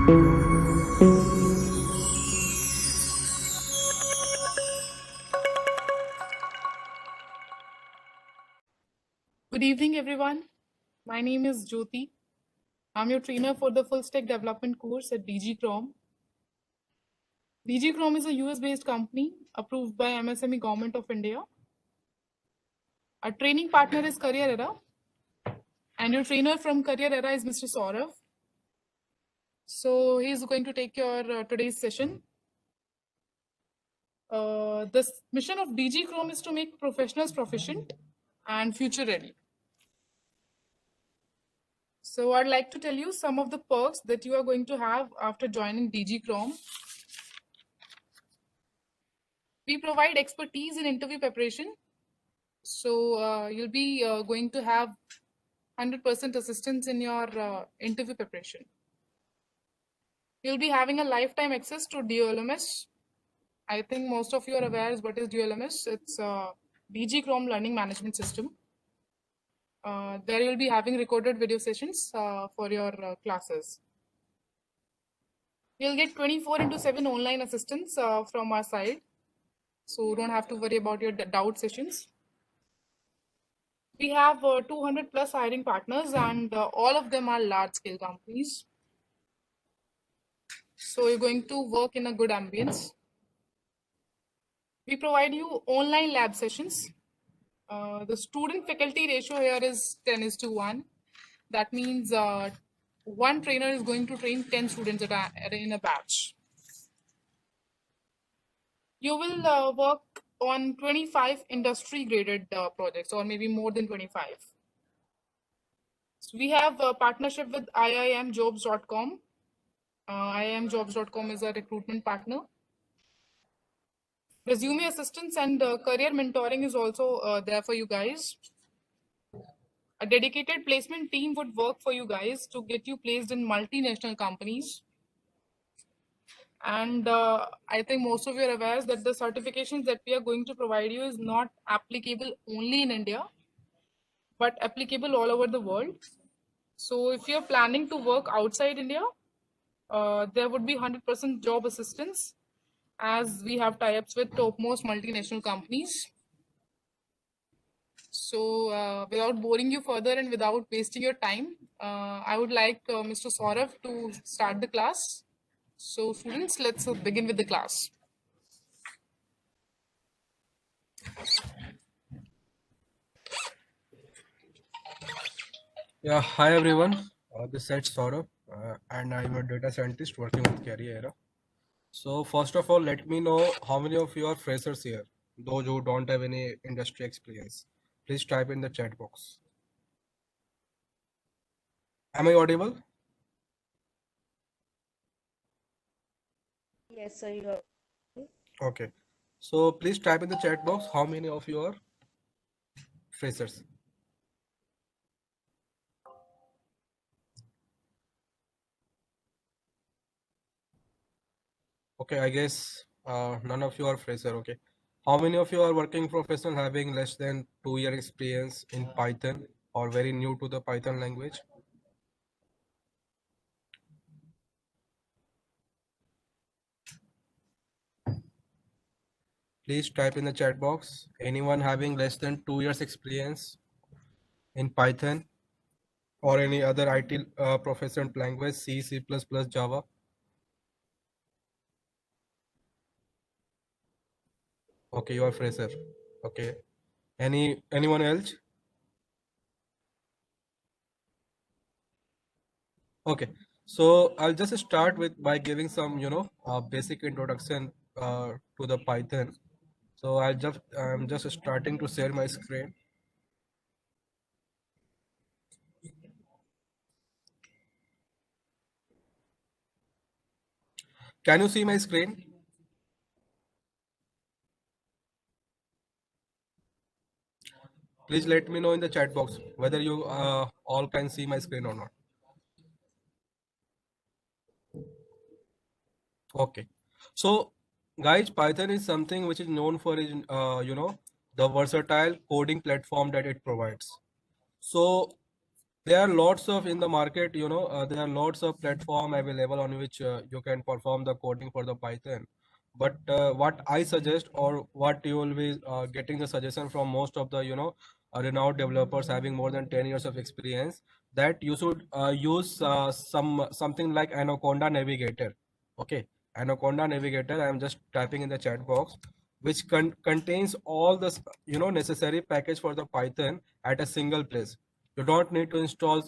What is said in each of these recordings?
Good evening, everyone. My name is Jyoti. I'm your trainer for the full stack development course at DG Chrome. DG Chrome is a US based company approved by MSME Government of India. Our training partner is Career Era, and your trainer from Career Era is Mr. Saurav. So he's going to take your today's session. The mission of DG Chrome is to make professionals proficient and future ready. So I'd like to tell you some of the perks that you are going to have after joining DG Chrome. We provide expertise in interview preparation. So you'll be going to have 100% assistance in your interview preparation. You'll be having a lifetime access to DOLMS. I think most of you are aware what is DOLMS. It's DG Chrome Learning Management System. There you'll be having recorded video sessions for your classes. You'll get 24/7 online assistance from our side. So don't have to worry about your doubt sessions. We have 200 plus hiring partners, and all of them are large scale companies. So you're going to work in a good ambience. We provide you online lab sessions. The student faculty ratio here is 10:1. That means one trainer is going to train 10 students in a batch. You will work on 25 industry graded projects, or maybe more than 25. So we have a partnership with iimjobs.com. iimjobs.com is a recruitment partner. Resume assistance and career mentoring is also there for you guys. A dedicated placement team would work for you guys to get you placed in multinational companies. And I think most of you are aware that the certifications that we are going to provide you is not applicable only in India, but applicable all over the world. So if you're planning to work outside India, there would be 100% job assistance, as we have tie-ups with topmost multinational companies. So without boring you further and without wasting your time, I would like Mr. Saurav to start the class. So students, let's begin with the class. Yeah, hi everyone. This is Saurabh, and I'm a data scientist working with Career. So first of all, let me know how many of you are freshers here, those who don't have any industry experience. Please type in the chat box. Am I audible? Yes, sir. You are. Okay. So please type in the chat box how many of you are freshers. Okay, I guess none of you are fresher. Okay. How many of you are working professional having less than 2 year experience in Python or very new to the Python language? Please type in the chat box. Anyone having less than 2 years experience in Python or any other IT proficient language, C, C++, Java? Okay, you are fresher. Okay. Anyone else? Okay. So I'll just start with by giving some, basic introduction to the Python. So I'm just starting to share my screen. Can you see my screen? Please let me know in the chat box whether you all can see my screen or not. Okay. So guys, Python is something which is known for is, the versatile coding platform that it provides. So there are lots of in the market, there are lots of platform available on which you can perform the coding for the Python. But what I suggest, or what you will be getting the suggestion from most of the renowned developers having more than 10 years of experience, that you should use something like Anaconda Navigator. Okay, Anaconda Navigator, I am just typing in the chat box, which contains all the necessary package for the Python at a single place. You don't need to install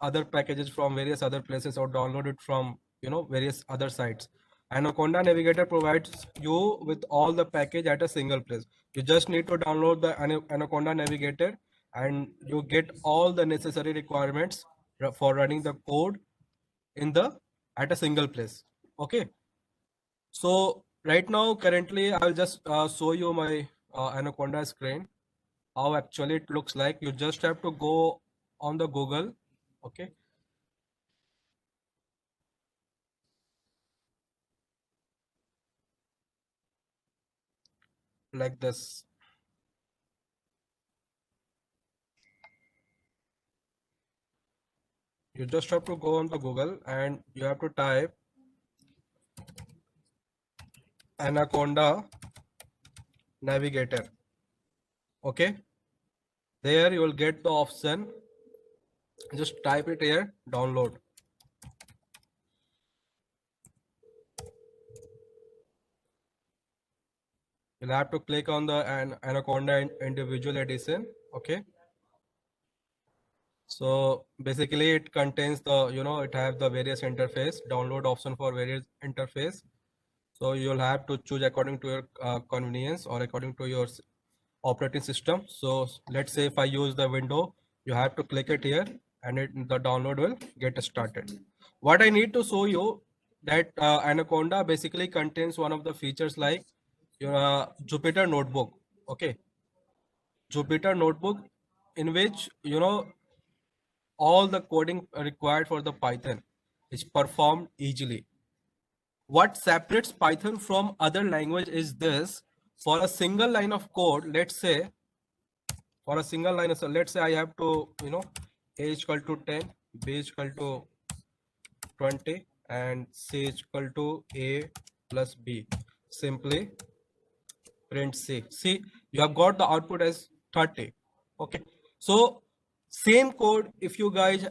other packages from various other places or download it from various other sites. Anaconda Navigator provides you with all the package at a single place. You just need to download the Anaconda Navigator, and you get all the necessary requirements for running the code in the at a single place. Okay, so right now currently I'll just show you my Anaconda screen, how actually it looks like. You just have to go on the Google. Okay, like this. You just have to go on the Google and you have to type Anaconda Navigator. Okay, there you will get the option. Just type it here, download. You'll have to click on the Anaconda individual edition. Okay, so basically it contains the it have the various interface, download option for various interface. So you'll have to choose according to your convenience or according to your operating system. So let's say if I use the window, you have to click it here and the download will get started. What I need to show you, that Anaconda basically contains one of the features like your Jupyter Notebook. Okay, Jupyter Notebook, in which all the coding required for the Python is performed easily. What separates Python from other language is this: for a single line of code, let's say for a single line, so let's say I have to, a is equal to 10, b is equal to 20, and c is equal to a plus b. Simply print c. See, you have got the output as 30. Okay, so same code, if you guys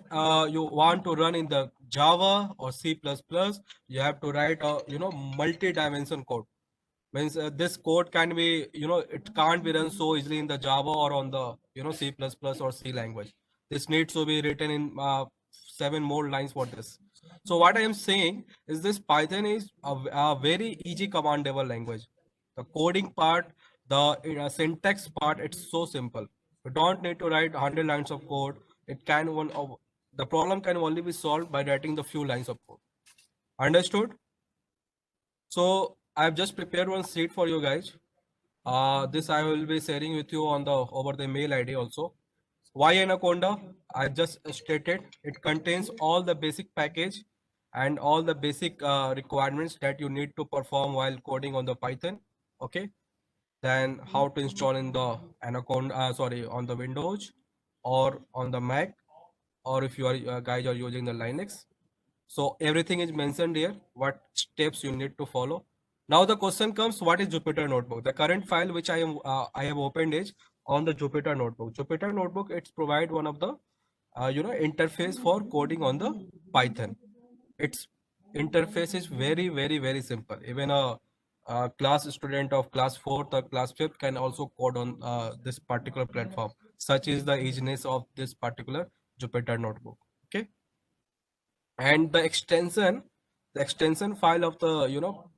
you want to run in the Java or C++, you have to write a multi-dimension code. Means this code can be, it can't be run so easily in the Java or on the C++ or C language. This needs to be written in 7 more lines for this. So what I am saying is this Python is a very easy commandable language. The coding part, the syntax part, it's so simple. You don't need to write 100 lines of code. It can the problem can only be solved by writing the few lines of code. Understood? So I've just prepared one sheet for you guys. This I will be sharing with you on the over the mail ID also. Why Anaconda? I just stated it contains all the basic package and all the basic requirements that you need to perform while coding on the Python. Okay. Then how to install in the Anaconda, on the Windows or on the Mac, or if you are guys are using the Linux. So everything is mentioned here, what steps you need to follow. Now the question comes, what is Jupyter Notebook? The current file which I have opened is on the Jupyter Notebook. Jupyter Notebook, it's provide one of the interface for coding on the Python. Its interface is very very simple. Even a class student of class 4th or class 5th can also code on this particular platform. Such is the easiness of this particular Jupyter Notebook. Okay, and the extension file of the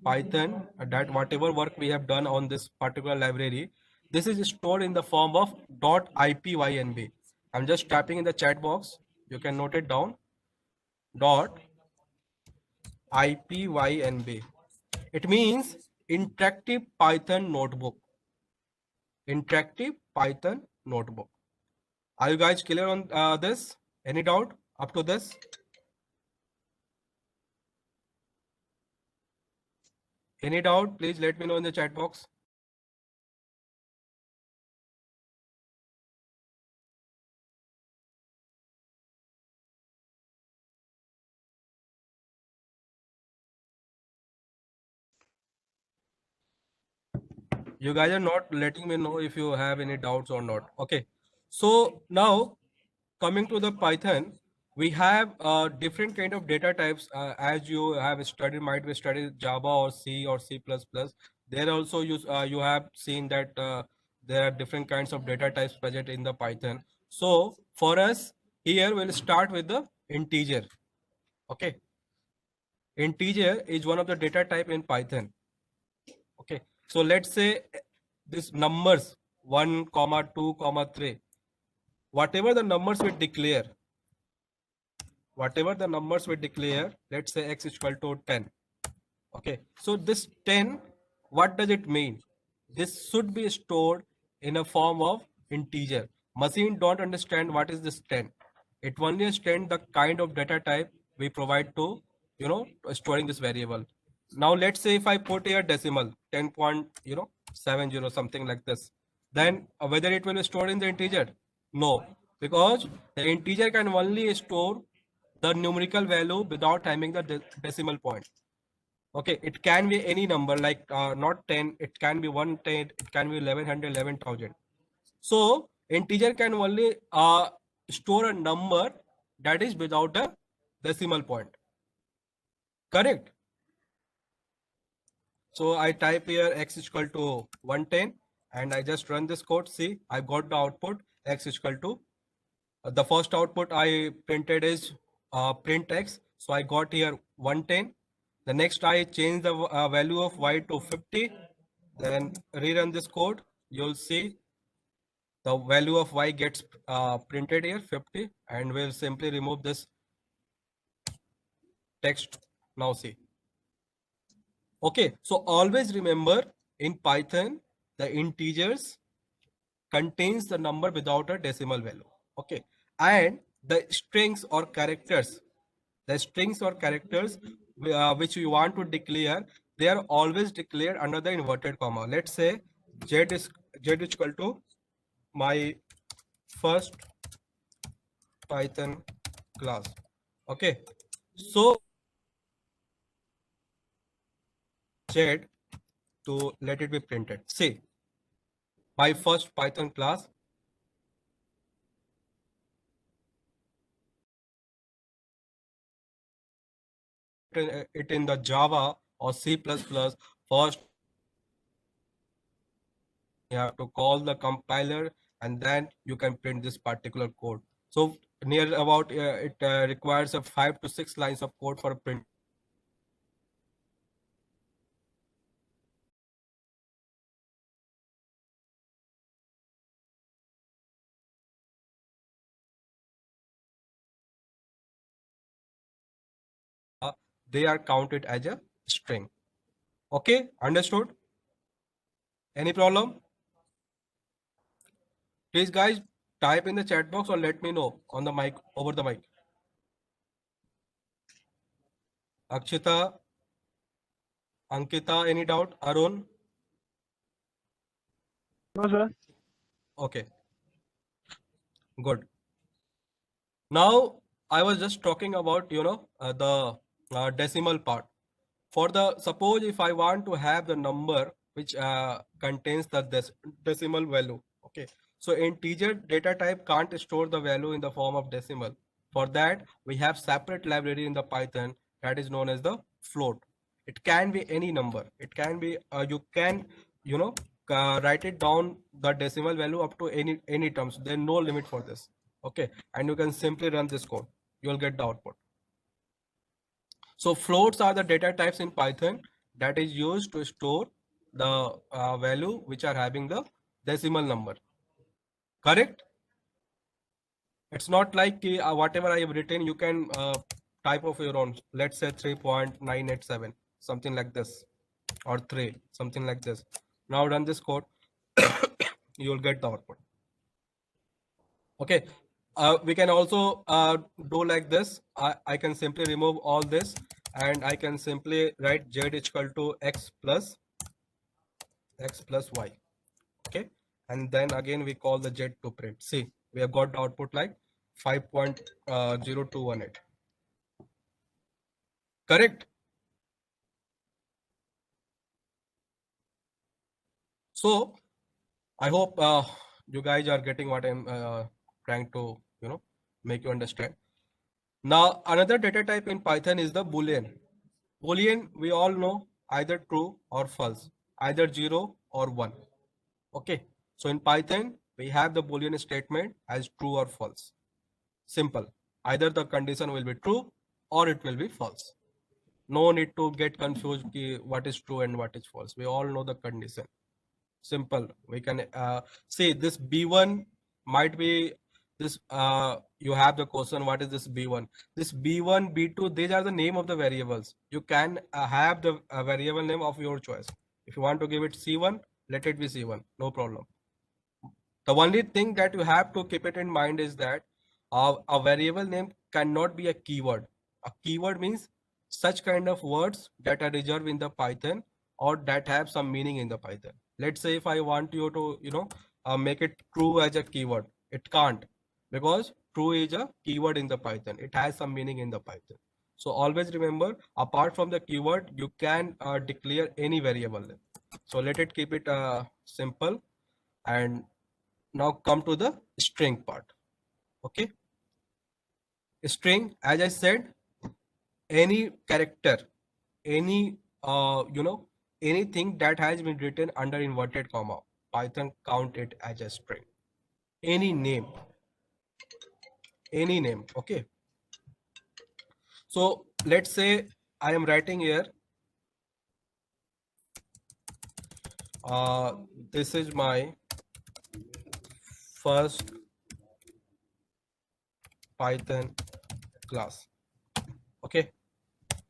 Python, that whatever work we have done on this particular library, this is stored in the form of .ipynb. I'm just typing in the chat box, you can note it down. .ipynb, it means interactive Python notebook. Interactive Python notebook. Are you guys clear on this? Any doubt up to this? Any doubt, please let me know in the chat box. You guys are not letting me know if you have any doubts or not. Okay. So now coming to the Python, we have different kind of data types as you have studied, might be studied Java or C or C++. There also you have seen that there are different kinds of data types present in the Python. So for us here, we'll start with the integer. Okay. Integer is one of the data type in Python. Okay. So let's say this numbers 1, comma 2, comma 3, whatever the numbers we declare, let's say x is equal to 10. Okay, so this 10, what does it mean? This should be stored in a form of integer. Machine don't understand what is this 10. It only understand the kind of data type we provide to, storing this variable. Now let's say if I put here decimal 10.70 something like this, then whether it will be stored in the integer? No, because the integer can only store the numerical value without having the decimal point. Okay, it can be any number like not 10, it can be 110, it can be 1100, 11,000. So integer can only store a number that is without a decimal point. Correct? So I type here x is equal to 110 and I just run this code. See, I got the output x is equal to the first output I printed is print x. So I got here 110. The next I change the value of y to 50. Then rerun this code. You'll see the value of y gets printed here 50, and we'll simply remove this text. Now see. Okay, so always remember in Python, the integers contains the number without a decimal value. Okay, and the strings or characters, which you want to declare, they are always declared under the inverted comma. Let's say z is equal to my first Python class. Okay, so z to let it be printed. See, my first Python class. It in the Java or C++, first you have to call the compiler and then you can print this particular code. So near about it requires a 5 to 6 lines of code for a print. They are counted as a string. Okay, understood? Any problem? Please guys type in the chat box or let me know on the mic, over the mic. Akshita, Ankita, any doubt? Arun? No, sir. Okay, good. Now I was just talking about, the decimal part. For the, suppose if I want to have the number which contains the decimal value. Okay, so integer data type can't store the value in the form of decimal. For that, we have separate library in the Python that is known as the float. It can be any number. It can be you can write it down the decimal value up to any terms. There's no limit for this. Okay, and you can simply run this code. You will get the output. So floats are the data types in Python that is used to store the value which are having the decimal number. Correct? It's not like whatever I have written, you can type of your own. Let's say 3.987, something like this, or 3, something like this. Now run this code, you will get the output. Okay. We can also do like this. I can simply remove all this and I can simply write z is equal to x plus y. Okay, and then again we call the z to print. See, we have got the output like 5.0218. Correct? So I hope you guys are getting what I'm trying to, make you understand. Now, another data type in Python is the Boolean. Boolean, we all know either true or false, either 0 or 1. Okay. So in Python, we have the Boolean statement as true or false. Simple. Either the condition will be true or it will be false. No need to get confused what is true and what is false. We all know the condition. Simple. We can see this B1 might be this. You have the question, what is this B1? This B1, B2, these are the name of the variables. You can have the variable name of your choice. If you want to give it C1, let it be C1. No problem. The only thing that you have to keep it in mind is that a variable name cannot be a keyword. A keyword means such kind of words that are reserved in the Python or that have some meaning in the Python. Let's say if I want you to, make it true as a keyword, it can't, because true is a keyword in the Python. It has some meaning in the Python. So always remember, apart from the keyword, you can declare any variable name. So let it keep it simple. And now come to the string part. Okay. String, as I said, any character, any, anything that has been written under inverted comma, Python count it as a string. Any name. Okay. So let's say I am writing here, this is my first Python class. Okay.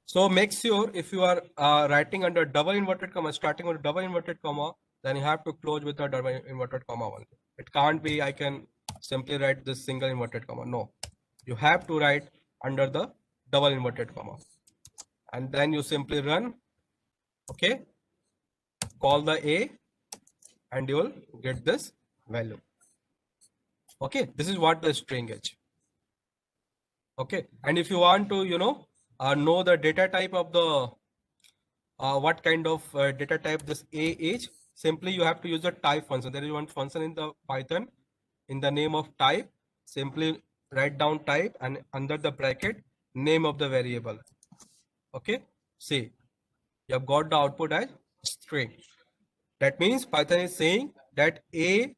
So make sure if you are writing under double inverted comma, starting with double inverted comma, then you have to close with a double inverted comma only. It can't be I can simply write this single inverted comma. No, you have to write under the double inverted comma. And then you simply run. Okay. Call the A and you will get this value. Okay. This is what the string is. Okay. And if you want to, know the data type of the what kind of data type this A is, simply you have to use the type function. There is one function in the Python in the name of type. Simply write down type and under the bracket name of the variable. Okay. See, you have got the output as string. That means Python is saying that A,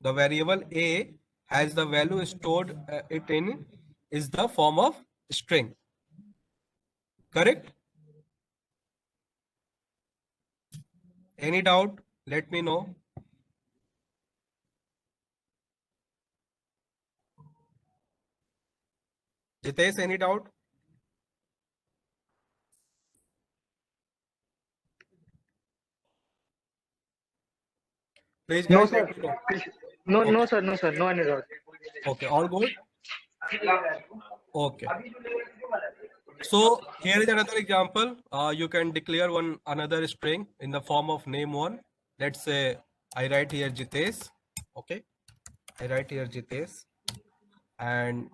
the variable A, has the value stored it in is the form of string. Correct? Any doubt? Let me know. Jitesh, any doubt? Please, No, guys, sir. let me know. No, Okay. no, sir. No, sir. No any doubt. Okay, all good? Okay. So here is another example. You can declare one another string in the form of name one. Let's say I write here Jitesh. Okay. I write here Jitesh. And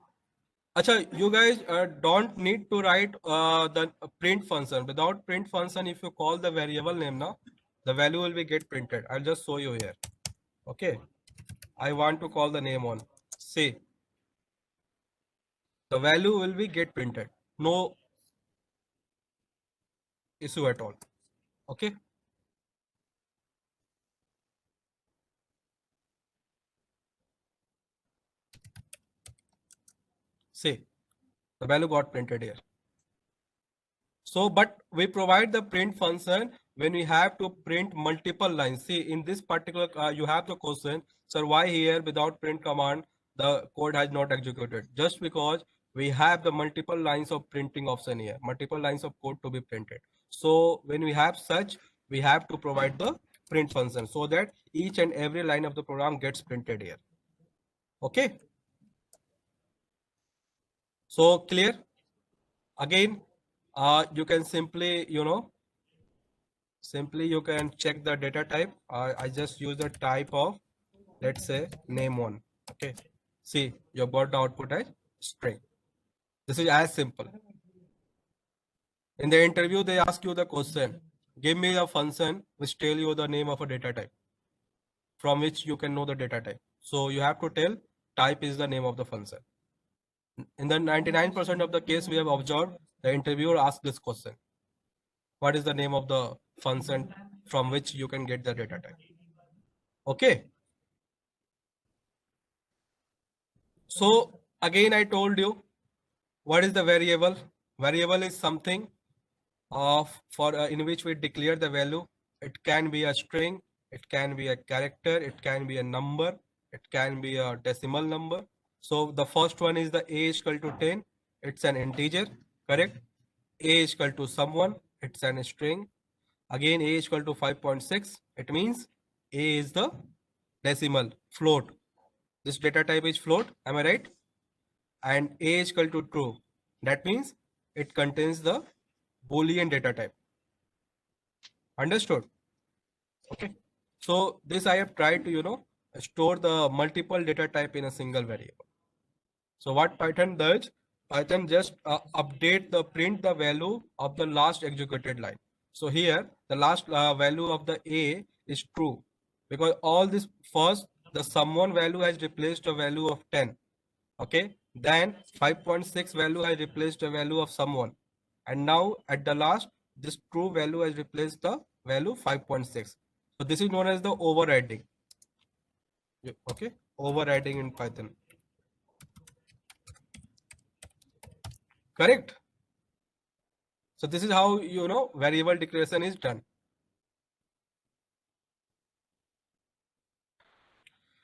Acha, you guys don't need to write the print function. Without print function, if you call the variable name now, the value will be get printed. I'll just show you here. Okay. I want to call the name one. See, the value will be get printed. No issue at all. Okay. See, the value got printed here. So, but we provide the print function when we have to print multiple lines. See, in this particular, you have the question, sir, why here without print command, the code has not executed? Just because we have the multiple lines of printing option here, multiple lines of code to be printed. So when we have such, we have to provide the print function so that each and every line of the program gets printed here. Okay. So clear? Again, you can simply, simply you can check the data type. I just use the type of, let's say, name one. Okay. See, you got the output as string. This is as simple. In the interview, they ask you the question, give me a function which tell you the name of a data type. from which you can know the data type. So you have to tell type is the name of the function. In the 99% of the case we have observed, the interviewer asks this question: what is the name of the function from which you can get the data type? Okay. So again, I told you, what is the variable? Variable is something in which we declare the value. It can be a string, it can be a character, it can be a number, it can be a decimal number. So the first one is the a is equal to 10. It's an integer, correct? A is equal to someone, it's an string. Again, a is equal to 5.6. It means a is the decimal, float. This data type is float, am I right? And a is equal to true. That means it contains the Boolean data type. Understood? Okay. So this I have tried to, store the multiple data type in a single variable. So what Python does, Python just print the value of the last executed line. So here the last value of the a is true, because all this first the someone value has replaced the value of 10. Okay, then 5.6 value has replaced the value of someone, and now at the last this true value has replaced the value 5.6. So this is known as the overriding. Okay, overriding in Python. Correct. So this is how variable declaration is done.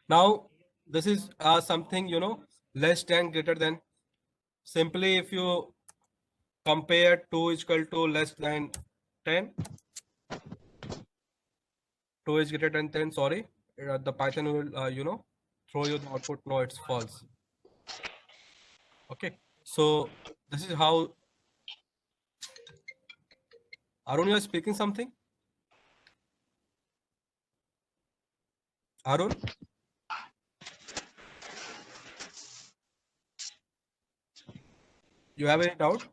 Now this is something less than greater than. Simply if you compare 2 is equal to less than 10, 2 is greater than 10, sorry, the Python will throw you the output, no, it's false. Okay, so this is how. Arun, you are speaking something? Arun? You have any doubt?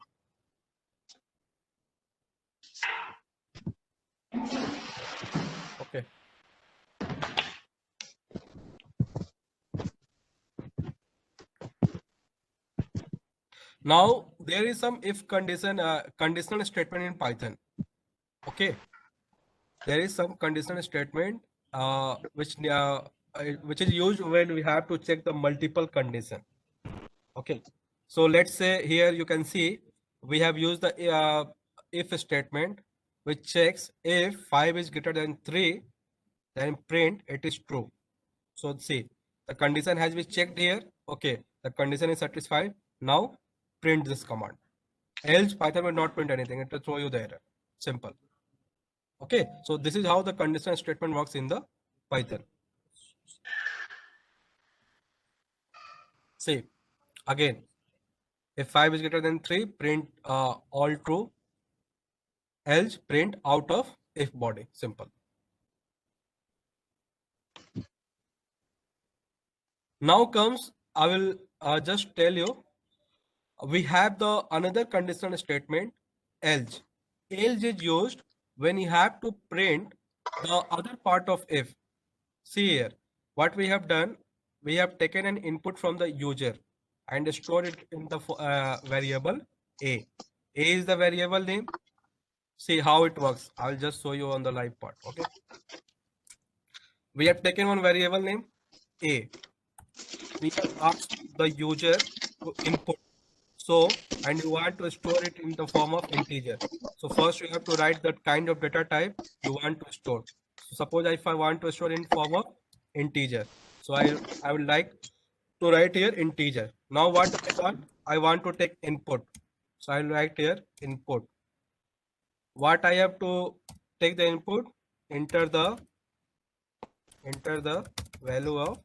Okay. Now there is some if conditional statement in Python. Okay, there is some conditional statement which is used when we have to check the multiple condition. Okay, so let's say here you can see we have used the if statement which checks if 5 is greater than 3, then print it is true. So see, the condition has been checked here. Okay, the condition is satisfied. Now print this command. Else Python will not print anything. It will throw you the error. Simple. Okay, so this is how the conditional statement works in the Python. See, again, if 5 is greater than 3, print all true. Else print out of if body. Simple. Now comes, I will just tell you, we have the another conditional statement, else. Else is used when you have to print the other part of if. See here, what we have done, we have taken an input from the user and stored it in the variable a. A is the variable name. See how it works. I'll just show you on the live part. Okay. We have taken one variable name a. We have asked the user to input. So, and you want to store it in the form of integer. So first you have to write that kind of data type you want to store. So suppose if I want to store in form of integer. So I would like to write here integer. Now what I want? I want to take input. So I'll write here input. What I have to take the input? Enter the value of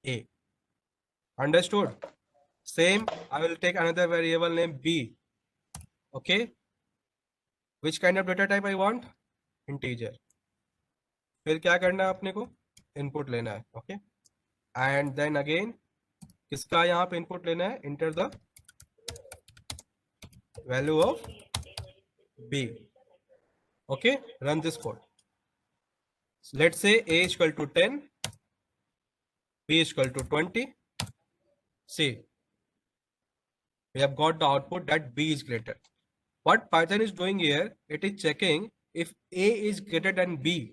a. Understood? Same, I will take another variable name b. Okay, which kind of data type I want? Integer. फिर क्या करना है अपने को? Input लेना है. Okay, and then again किसका यहाँ पे input लेना है? Enter the value of b. Okay, run this code. So let's say A is equal to 10, B is equal to 20. See, we have got the output that B is greater. What Python is doing here, it is checking if A is greater than B.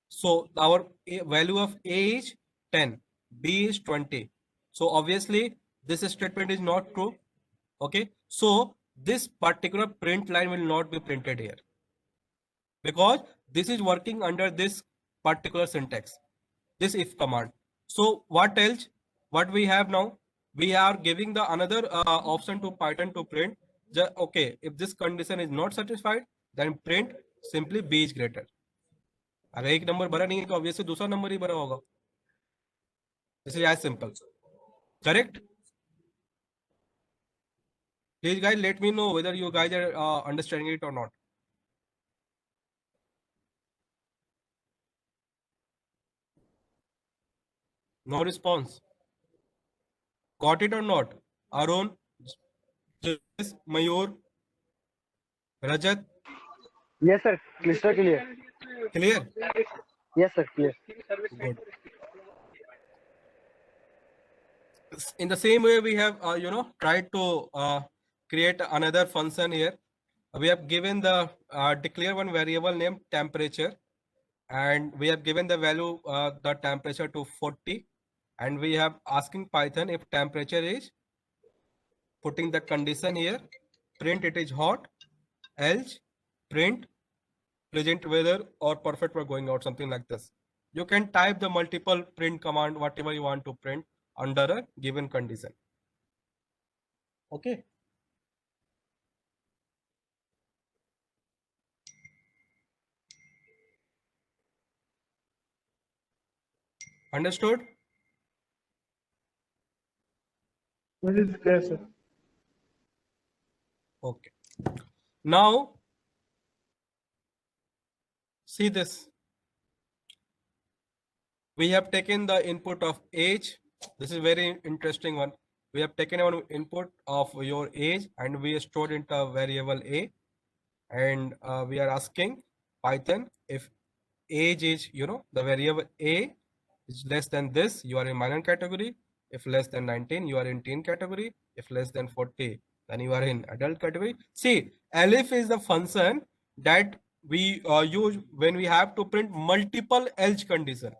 So our value of A is 10, B is 20. So obviously this statement is not true. Okay, so this particular print line will not be printed here because this is working under this particular syntax, this if command. So what else? What we have now? We are giving the another option to Python to print. Okay, if this condition is not satisfied, then print simply B is greater. अगर एक number भरा नहीं है तो obviously दूसरा number ही भरा होगा. This is as simple. Correct? Please guys let me know whether you guys are understanding it or not. No response. Got it or not? Arun, Jis, Mayur, Rajat, Yes, sir. Crystal clear. clear? Yes, sir. Clear. Good. In the same way, we have tried to create another function here. We have given the declare one variable named temperature, and we have given the value the temperature to 40, and we have asking Python if temperature is, putting the condition here, print it is hot, else print pleasant weather or perfect for going out, something like this. You can type the multiple print command, whatever you want to print under a given condition. Okay. Understood? Yes, sir. Okay. Now, see this. We have taken the input of age. This is very interesting one. We have taken one input of your age and we stored into a variable A. And we are asking Python if age is, the variable A is less than this, you are in minor category. If less than 19, you are in teen category. If less than 40, then you are in adult category. See, elif is the function that we use when we have to print multiple else condition.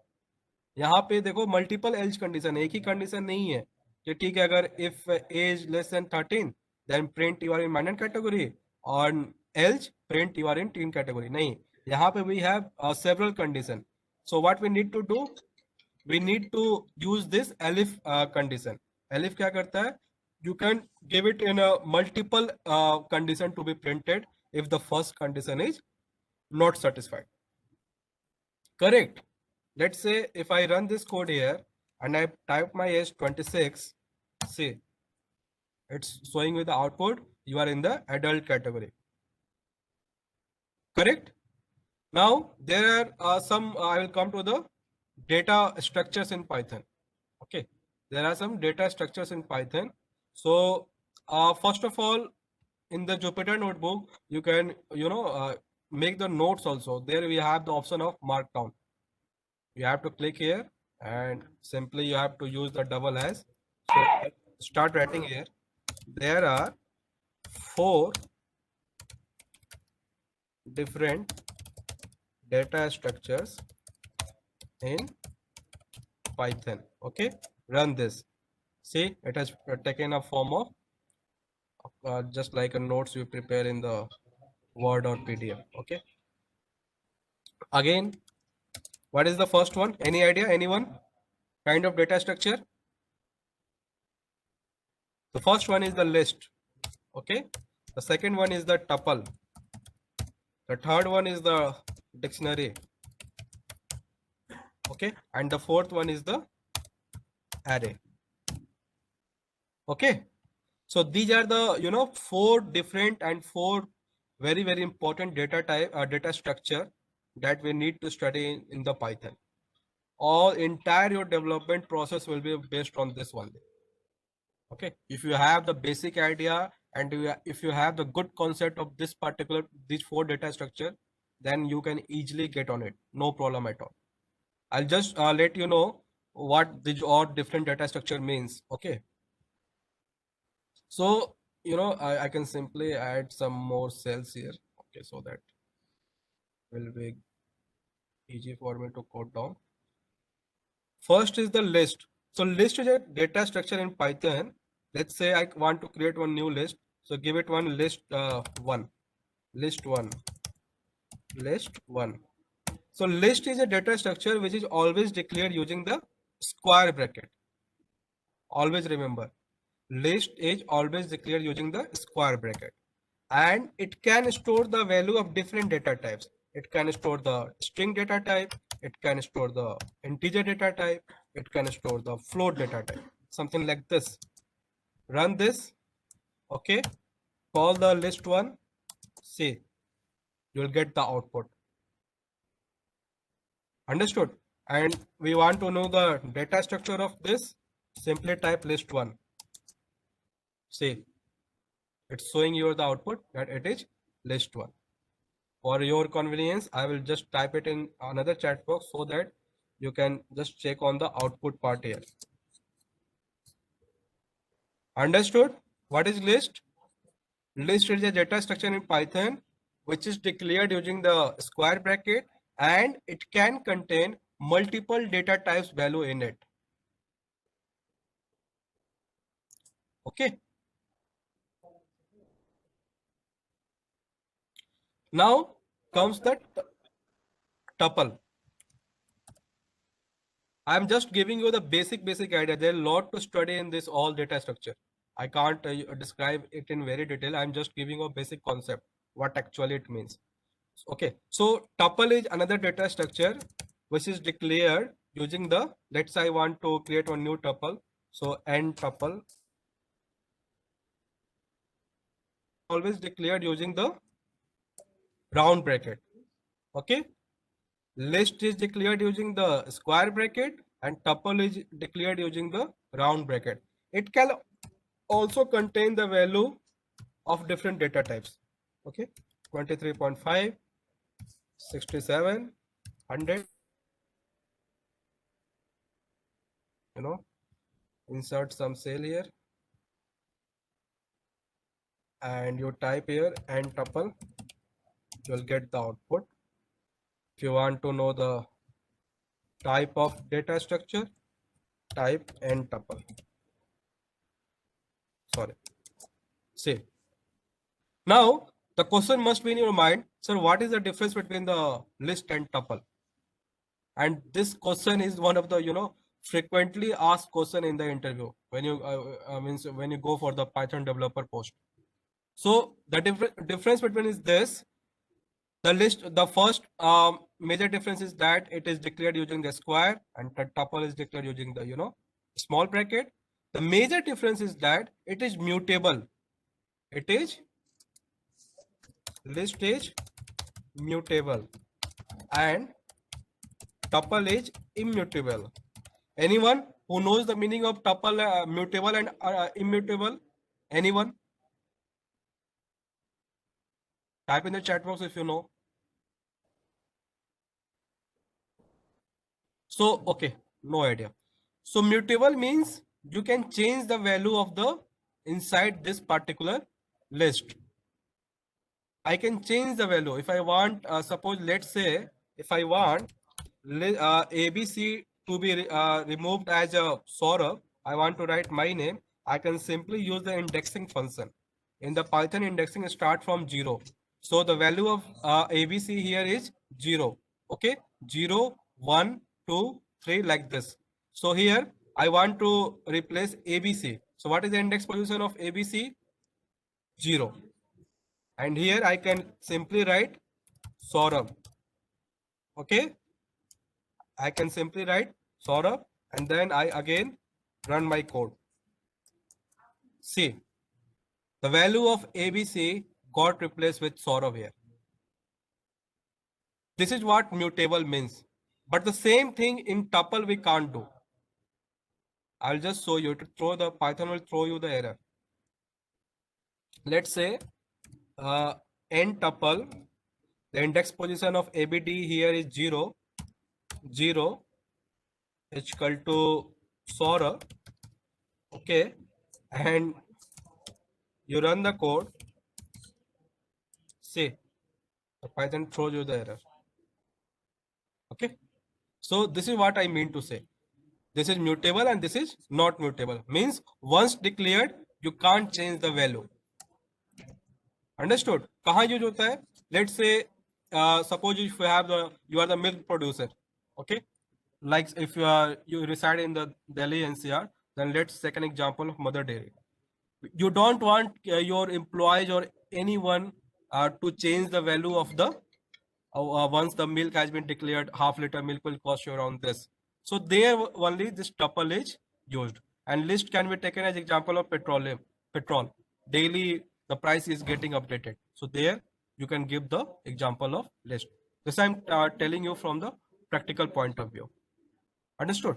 यहाँ पे देखो multiple as condition, एक ही condition नहीं है कि ठीक है अगर if age less then 13 then print you are in minor category और else print you are in teen category. नहीं, यहाँ पे we have several condition. So what we need to do, we need to use this elif condition. Elif क्या करता है, you can give it in a multiple condition to be printed if the first condition is not satisfied. Correct? Let's say if I run this code here and I type my age 26, see, it's showing with the output you are in the adult category. Correct? Now there are some I will come to the data structures in Python. Okay, there are some data structures in Python. So first of all, in the Jupyter notebook you can make the notes also. There we have the option of markdown. You have to click here and simply you have to use the double as. So start writing here. There are 4 different data structures in Python. Okay, run this. See, it has taken a form of just like a notes you prepare in the Word or PDF. Okay, again, what is the first one? Any idea? Anyone? Kind of data structure? The first one is the list. Okay, the second one is the tuple. The third one is the dictionary. Okay, and the fourth one is the array. Okay, so these are the 4 different and 4 very important data type data structure that we need to study in the Python. All entire your development process will be based on this one. Okay, if you have the basic idea and if you have the good concept of these 4 data structure, then you can easily get on it. No problem at all. I'll just let you know what the or different data structure means. Okay. So, I can simply add some more cells here. Okay, so that will be easy for me to code down. First is the list. So list is a data structure in Python. Let's say I want to create one new list. So give it one list one, list one, list one. So list is a data structure which is always declared using the square bracket. Always remember, list is always declared using the square bracket, and it can store the value of different data types. It can store the string data type, it can store the integer data type, it can store the float data type, something like this. Run this. Okay, call the list one. See, you'll get the output. Understood? And we want to know the data structure of this. Simply type list one. See, it's showing you the output that it is list one. For your convenience, I will just type it in another chat box so that you can just check on the output part here. Understood? What is list? List is a data structure in Python which is declared using the square bracket, and it can contain multiple data types value in it. Okay. Now comes the tuple. I'm just giving you the basic idea. There's a lot to study in this all data structure. I can't describe it in very detail. I'm just giving you a basic concept, what actually it means. Okay, so tuple is another data structure which is declared using the, let's say I want to create one new tuple. So n tuple always declared using the round bracket. Okay, list is declared using the square bracket, and tuple is declared using the round bracket. It can also contain the value of different data types. Okay, 23.5, 67, 100. Insert some cell here, and you type here n tuple, you'll get the output. If you want to know the type of data structure, type n tuple. Sorry. See. Now the question must be in your mind, sir, what is the difference between the list and tuple? And this question is one of the frequently asked question in the interview when you means when you go for the Python developer post. So the difference between is this. The list, the first major difference is that it is declared using the square, and the tuple is declared using the small bracket. The major difference is that it is mutable. It is list is mutable and tuple is immutable. Anyone who knows the meaning of tuple, mutable and immutable? Anyone? Type in the chat box if you know. So, okay, no idea. So mutable means you can change the value of the inside this particular list. I can change the value if I want. Suppose, let's say, if I want ABC to be removed as a Saurabh, I want to write my name. I can simply use the indexing function. In the Python, indexing start from 0. So the value of ABC here is 0. Okay, 0, 1, 2, 3, like this. So here I want to replace ABC. So what is the index position of ABC? 0. And here I can simply write Saurabh. Okay, I can simply write Saurabh, and then I again run my code. See, the value of ABC got replaced with Saurabh here. This is what mutable means. But the same thing in tuple we can't do. I'll just show you. To throw the Python will throw you the error. Let's say n tuple The index position of ABD here is 0, 0 is equal to Sora. Okay, and you run the code. See, the Python throws you the error. Okay, so this is what I mean to say. This is mutable and this is not mutable. Means once declared, you can't change the value. Understood? कहाँ use होता है? Let's say, suppose if you are the milk producer, okay? Like if you reside in the Delhi NCR, then let's take an example of Mother Dairy. You don't want your employees or anyone to change the value of the once the milk has been declared, half liter milk will cost you around this. So there only this tuple is used, and list can be taken as example of petrol. Daily the price is getting updated. So there you can give the example of list. This I'm telling you from the practical point of view. Understood?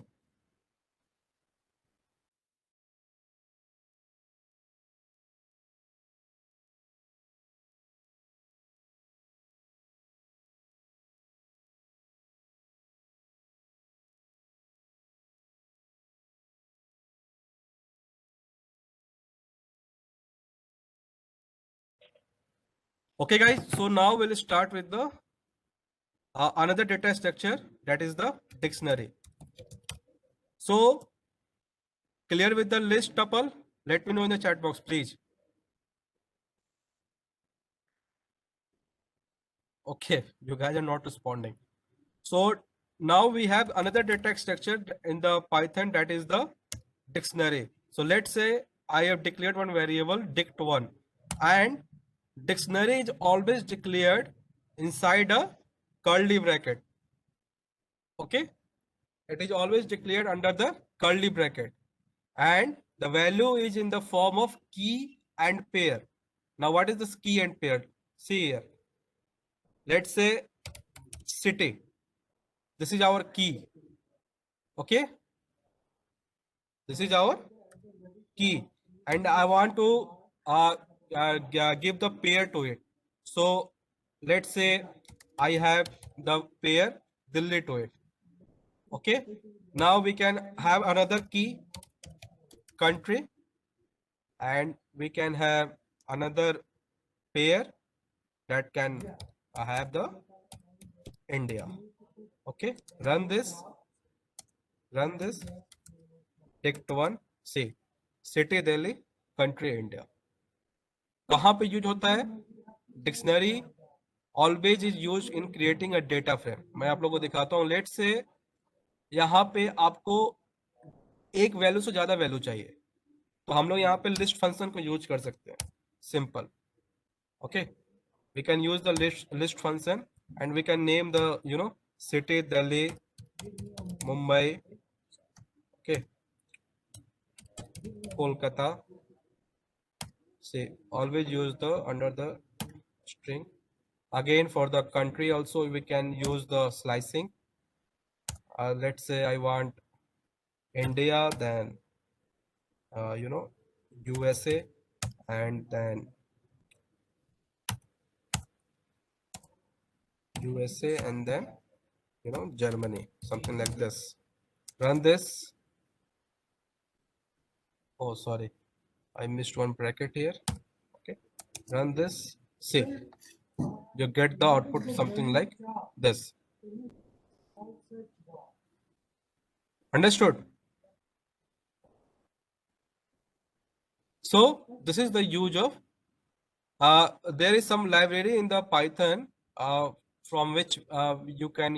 Okay, guys. So now we'll start with the another data structure, that is the dictionary. So clear with the list tuple? Let me know in the chat box, please. Okay, you guys are not responding. So now we have another data structure in the Python, that is the dictionary. So let's say I have declared one variable dict1, and dictionary is always declared inside a curly bracket. Okay, it is always declared under the curly bracket, and the value is in the form of key and pair. Now what is this key and pair? See here, let's say city, this is our key. Okay, this is our key, and I want to give the pair to it. So let's say I have the pair Delhi to it. Okay, now we can have another key country, and we can have another pair that can have the India. Okay, run this, dict1, see, city Delhi, country India. कहाँ पे use होता है? Dictionary always is use in creating a data frame. मैं आप लोगों को दिखाता हूँ. लेट से यहाँ पे आपको एक वैल्यू से ज्यादा वैल्यू चाहिए, तो हम लोग यहाँ पे लिस्ट फंक्शन को यूज कर सकते हैं. Simple. Okay, we can use the list function, and we can name the city Delhi, Mumbai, okay, Kolkata. See, always use the under the string. Again, for the country also we can use the slicing. Let's say I want India, then USA, and then USA, and then Germany, something like this. Run this. Oh, sorry, I missed one bracket here. Okay, run this. See, you get the output something like this. Understood? So this is the use of there is some library in the Python from which you can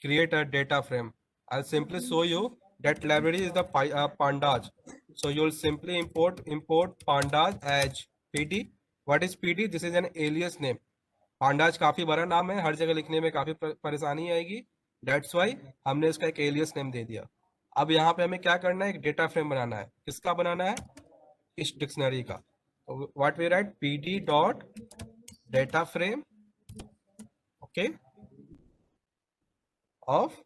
create a data frame. I'll simply show you. That library is the pandas. So you'll simply import pandas as pd. What is pd? This is an alias name. pandas काफी बड़ा नाम है, हर जगह लिखने में काफी परेशानी आएगी. That's why हमने इसका एक alias name दे दिया. अब यहाँ पे हमें क्या करना है? एक डेटा फ्रेम बनाना है. किसका बनाना है? इस डिक्शनरी का. What we write? pd dot data frame, okay, of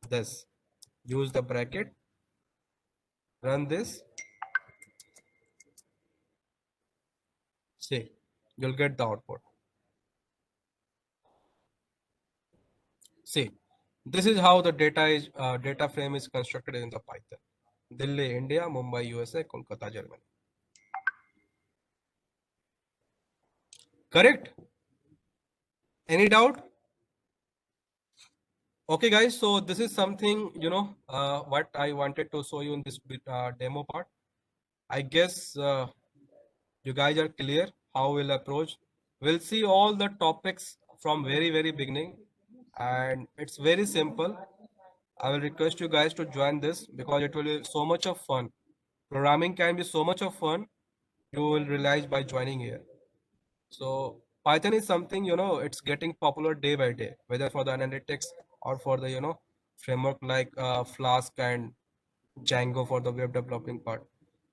this. Use the bracket, run this. See, you'll get the output. See, this is how the data frame is constructed in the Python. Delhi, India; Mumbai, USA; Kolkata, Germany. Correct? Any doubt? Okay, guys. So this is something, what I wanted to show you in this demo part. I guess you guys are clear how we'll approach. We'll see all the topics from very, very beginning, and it's very simple. I will request you guys to join this because it will be so much of fun. Programming can be so much of fun. You will realize by joining here. So Python is something, it's getting popular day by day, whether for the analytics or for the, framework like Flask and Django for the web developing part.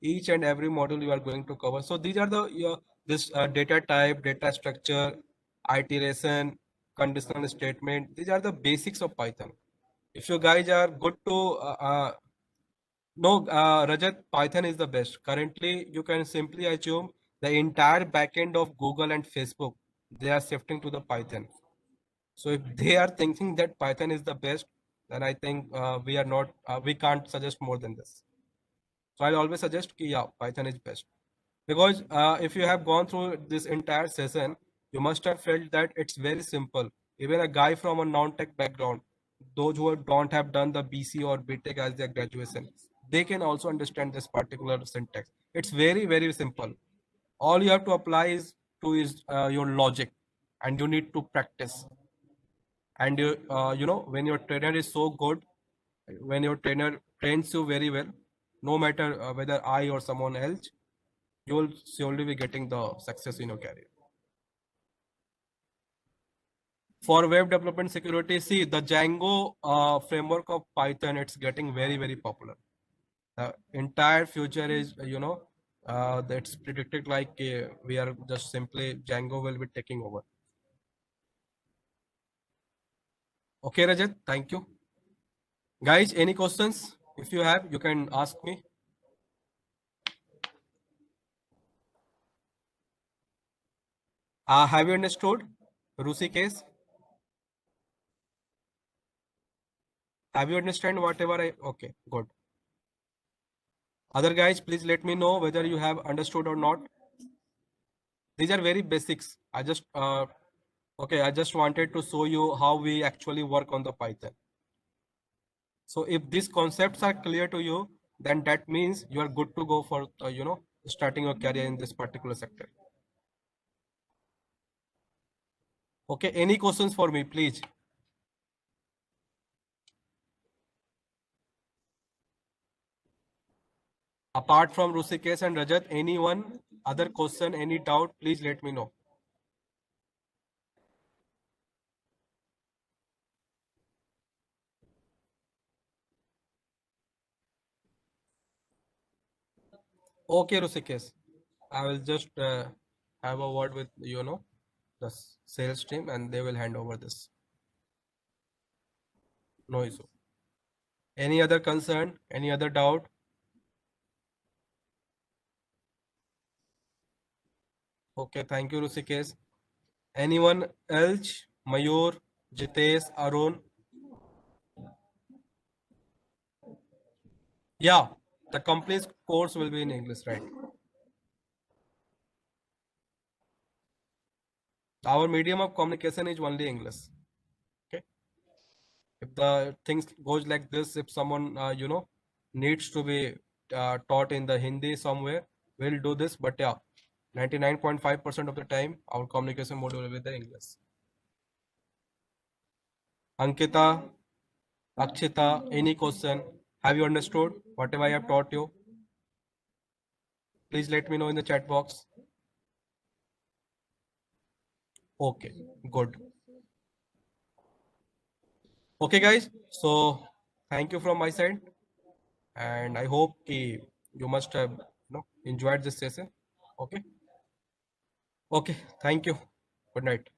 Each and every module you are going to cover. So these are the this data type, data structure, iteration, conditional statement. These are the basics of Python. If you guys are good to no, Rajat, Python is the best. Currently, you can simply assume the entire backend of Google and Facebook, they are shifting to the Python. So if they are thinking that Python is the best, then I think we can't suggest more than this. So I'll always suggest, yeah, Python is best. Because if you have gone through this entire session, you must have felt that it's very simple. Even a guy from a non-tech background, those who don't have done the BC or BTech as their graduation, they can also understand this particular syntax. It's very, very simple. All you have to apply is your logic, and you need to practice. And when your trainer is so good, when your trainer trains you very well, no matter whether I or someone else, you will surely be getting the success in your career. For web development security, see the Django framework of Python, it's getting very, very popular. The entire future is, that's predicted like we are just simply Django will be taking over. Okay, Rajat, thank you. Guys, any questions? If you have, you can ask me. Have you understood Rusi case? Have you understand whatever okay, good. Other guys, please let me know whether you have understood or not. These are very basics. I just wanted to show you how we actually work on the Python. So if these concepts are clear to you, then that means you are good to go for starting your career in this particular sector. Okay, any questions for me, please? Apart from Rusikesh and Rajat, anyone other question, any doubt, please let me know. Okay, Rusikesh, I will just have a word with the sales team, and they will hand over this. No issue. Any other concern? Any other doubt? Okay, thank you, Rusikesh. Anyone else? Mayur, Jitesh, Arun? Yeah, the complete course will be in English, right? Our medium of communication is only English. Okay. If the things goes like this, if someone needs to be taught in the Hindi somewhere, we'll do this. But yeah, 99.5% of the time, our communication mode will be the English. Ankita, Akshita, any question? Have you understood whatever I have taught you? Please let me know in the chat box. Okay, good. Okay, guys. So thank you from my side, and I hope you must have enjoyed this session. Okay. Okay. Thank you. Good night.